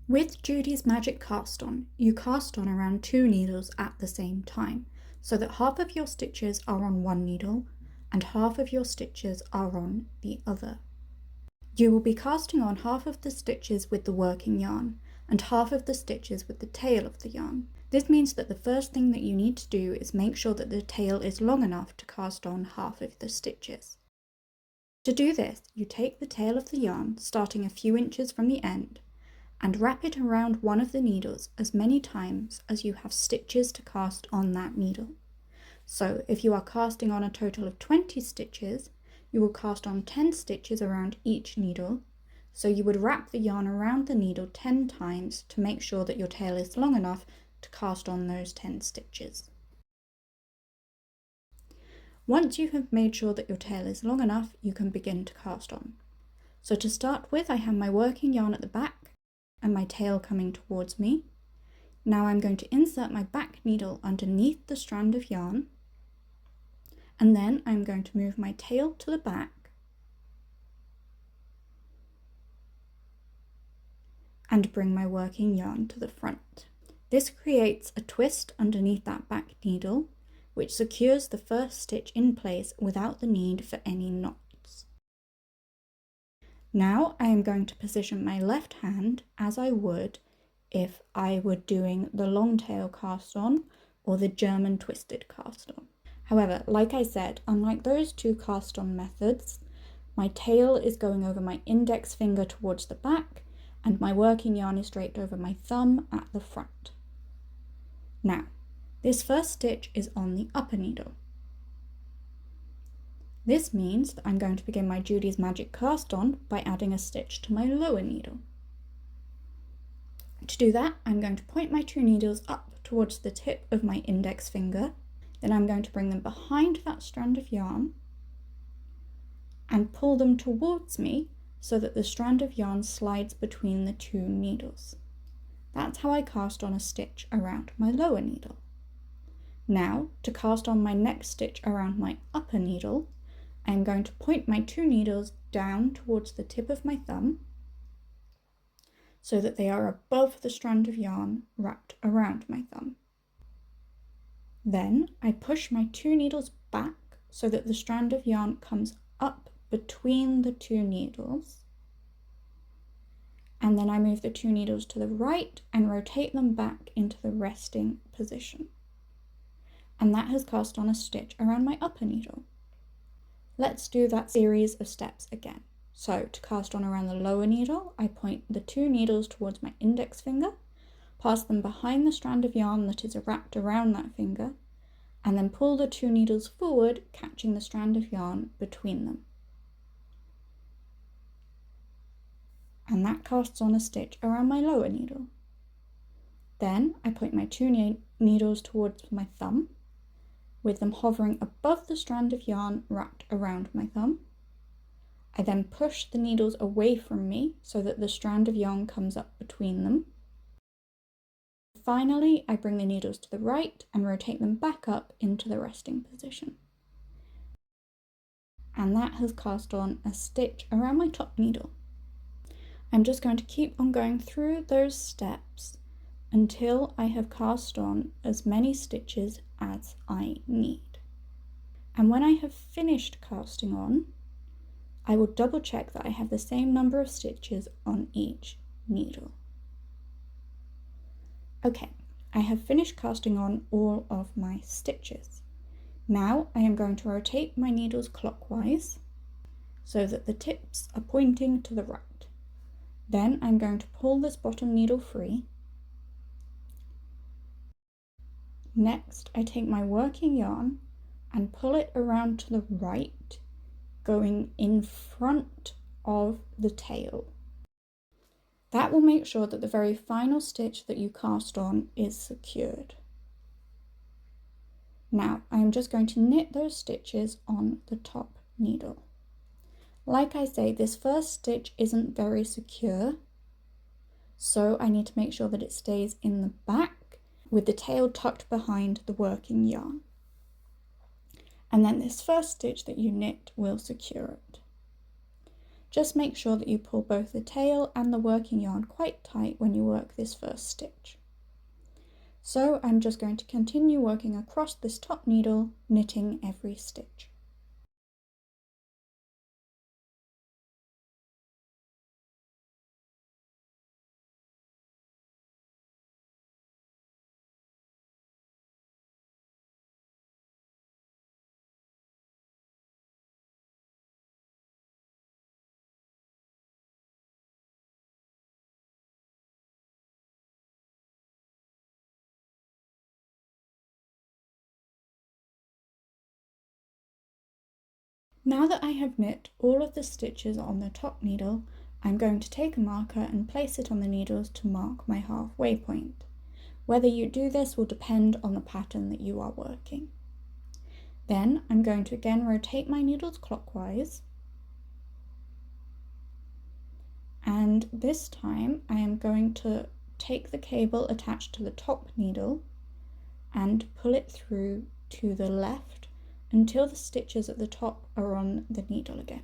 With Judy's magic cast on, you cast on around 2 needles at the same time, so that half of your stitches are on one needle and half of your stitches are on the other. You will be casting on half of the stitches with the working yarn and half of the stitches with the tail of the yarn. This means that the first thing that you need to do is make sure that the tail is long enough to cast on half of the stitches. To do this, you take the tail of the yarn, starting a few inches from the end, and wrap it around one of the needles as many times as you have stitches to cast on that needle. So if you are casting on a total of 20 stitches, you will cast on 10 stitches around each needle, so you would wrap the yarn around the needle 10 times to make sure that your tail is long enough to cast on those 10 stitches. Once you have made sure that your tail is long enough, you can begin to cast on. So to start with, I have my working yarn at the back and my tail coming towards me. Now I'm going to insert my back needle underneath the strand of yarn, and then I'm going to move my tail to the back and bring my working yarn to the front. This creates a twist underneath that back needle, which secures the first stitch in place without the need for any knots. Now I am going to position my left hand as I would if I were doing the long tail cast on or the German twisted cast on. However, like I said, unlike those two cast on methods, my tail is going over my index finger towards the back and my working yarn is draped over my thumb at the front. Now, this first stitch is on the upper needle. This means that I'm going to begin my Judy's magic cast on by adding a stitch to my lower needle. To do that, I'm going to point my 2 needles up towards the tip of my index finger, then I'm going to bring them behind that strand of yarn and pull them towards me so that the strand of yarn slides between the 2 needles. That's how I cast on a stitch around my lower needle. Now, to cast on my next stitch around my upper needle, I'm going to point my 2 needles down towards the tip of my thumb so that they are above the strand of yarn wrapped around my thumb. Then I push my 2 needles back so that the strand of yarn comes up between the 2 needles, and then I move the 2 needles to the right and rotate them back into the resting position. And that has cast on a stitch around my upper needle. Let's do that series of steps again. So to cast on around the lower needle, I point the 2 needles towards my index finger, pass them behind the strand of yarn that is wrapped around that finger, and then pull the 2 needles forward, catching the strand of yarn between them. And that casts on a stitch around my lower needle. Then I point my 2 needles towards my thumb, with them hovering above the strand of yarn wrapped around my thumb. I then push the needles away from me so that the strand of yarn comes up between them. Finally, I bring the needles to the right and rotate them back up into the resting position. And that has cast on a stitch around my top needle. I'm just going to keep on going through those steps until I have cast on as many stitches as I need. And when I have finished casting on, I will double check that I have the same number of stitches on each needle. Okay, I have finished casting on all of my stitches. Now I am going to rotate my needles clockwise so that the tips are pointing to the right. Then I'm going to pull this bottom needle free. Next, I take my working yarn and pull it around to the right, going in front of the tail. That will make sure that the very final stitch that you cast on is secured. Now, I am just going to knit those stitches on the top needle. Like I say, this first stitch isn't very secure, so I need to make sure that it stays in the back with the tail tucked behind the working yarn. And then this first stitch that you knit will secure it. Just make sure that you pull both the tail and the working yarn quite tight when you work this first stitch. So I'm just going to continue working across this top needle, knitting every stitch. Now that I have knit all of the stitches on the top needle, I'm going to take a marker and place it on the needles to mark my halfway point. Whether you do this will depend on the pattern that you are working. Then I'm going to again rotate my needles clockwise, and this time I am going to take the cable attached to the top needle and pull it through to the left until the stitches at the top are on the needle again.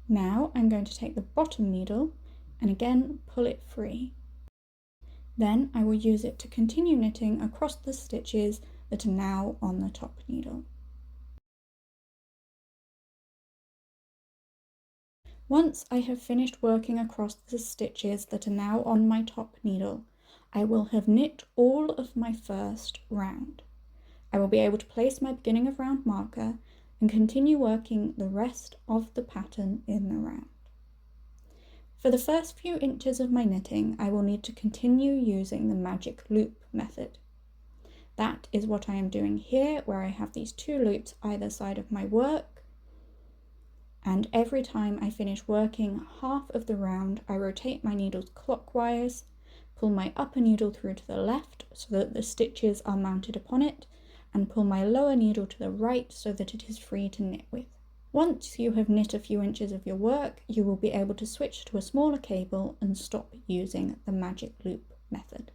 Now I'm going to take the bottom needle and again pull it free. Then I will use it to continue knitting across the stitches that are now on the top needle. Once I have finished working across the stitches that are now on my top needle, I will have knit all of my first round. I will be able to place my beginning of round marker and continue working the rest of the pattern in the round. For the first few inches of my knitting, I will need to continue using the magic loop method. That is what I am doing here, where I have these two loops either side of my work, and every time I finish working half of the round, I rotate my needles clockwise, pull my upper needle through to the left so that the stitches are mounted upon it, and pull my lower needle to the right so that it is free to knit with. Once you have knit a few inches of your work, you will be able to switch to a smaller cable and stop using the magic loop method.